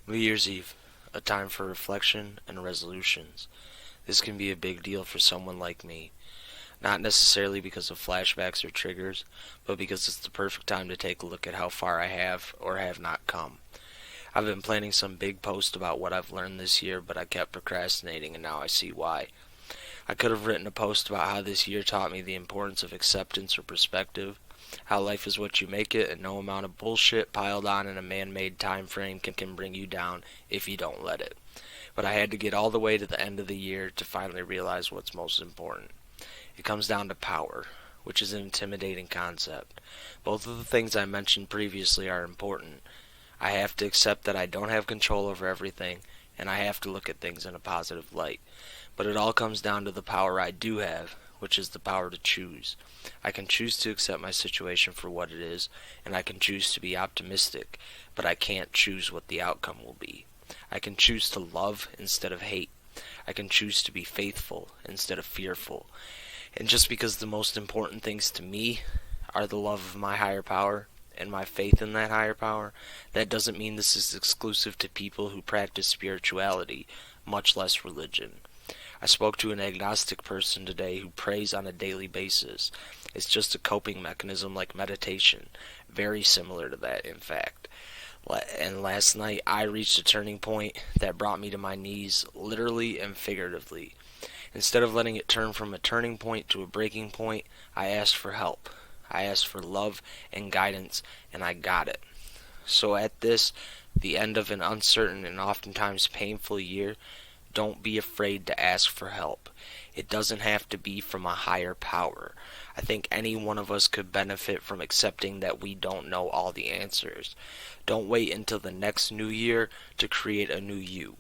New Year's Eve, a time for reflection and resolutions. This can be a big deal for someone like me, not necessarily because of flashbacks or triggers, but because it's the perfect time to take a look at how far I have or have not come. I've been planning some big post about what I've learned this year, but I kept procrastinating and now I see why. I could have written a post about how this year taught me the importance of acceptance or perspective, how life is what you make it, and no amount of bullshit piled on in a man-made time frame can bring you down if you don't let it. But I had to get all the way to the end of the year to finally realize what's most important. It comes down to power, which is an intimidating concept. Both of the things I mentioned previously are important. I have to accept that I don't have control over everything, and I have to look at things in a positive light. But it all comes down to the power I do have, which is the power to choose. I can choose to accept my situation for what it is, and I can choose to be optimistic, but I can't choose what the outcome will be. I can choose to love instead of hate. I can choose to be faithful instead of fearful. And just because the most important things to me are the love of my higher power and my faith in that higher power, that doesn't mean this is exclusive to people who practice spirituality, much less religion. I spoke to an agnostic person today who prays on a daily basis. It's just a coping mechanism like meditation, very similar to that, in fact. And last night I reached a turning point that brought me to my knees, literally and figuratively. Instead of letting it turn from a turning point to a breaking point, I asked for help. I asked for love and guidance, and I got it. So at this, the end of an uncertain and oftentimes painful year, don't be afraid to ask for help. It doesn't have to be from a higher power. I think any one of us could benefit from accepting that we don't know all the answers. Don't wait until the next new year to create a new you.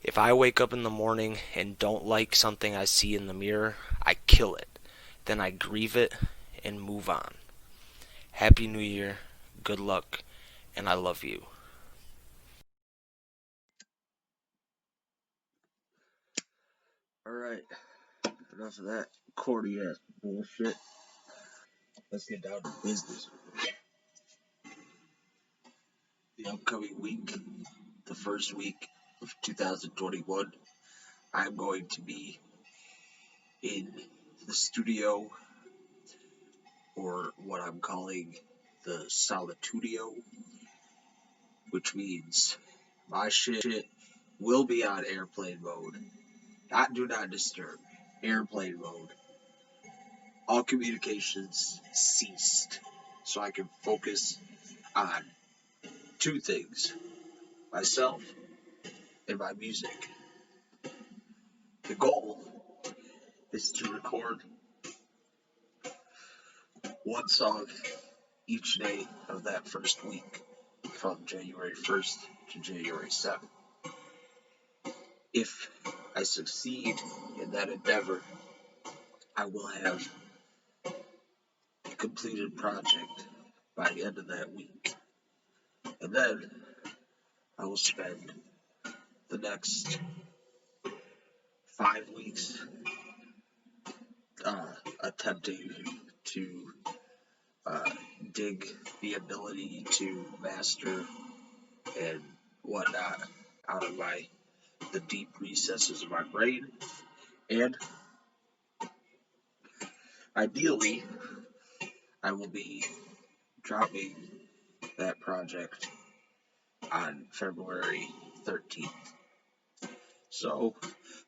If I wake up in the morning and don't like something I see in the mirror, I kill it. Then I grieve it and move on. Happy New Year, good luck, and I love you. Alright, enough of that corny ass bullshit. Let's get down to business. The upcoming week, the first week of 2021, I'm going to be in the studio, or what I'm calling the Solitudio, which means my shit will be on airplane mode. Not do not disturb. Airplane mode. All communications ceased. So I can focus on two things: myself and my music. The goal is to record one song each day of that first week from January 1st to January 7th. If I succeed in that endeavor, I will have a completed project by the end of that week. And then I will spend the next 5 weeks attempting to uh, dig the ability to master and whatnot out of the deep recesses of my brain. And ideally, I will be dropping that project on February 13th. So,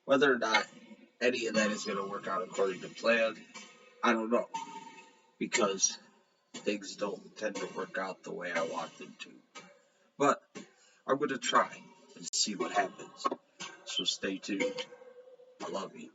whether or not any of that is going to work out according to plan, I don't know. Because things don't tend to work out the way I want them to. But I'm going to try and see what happens. So stay tuned. I love you.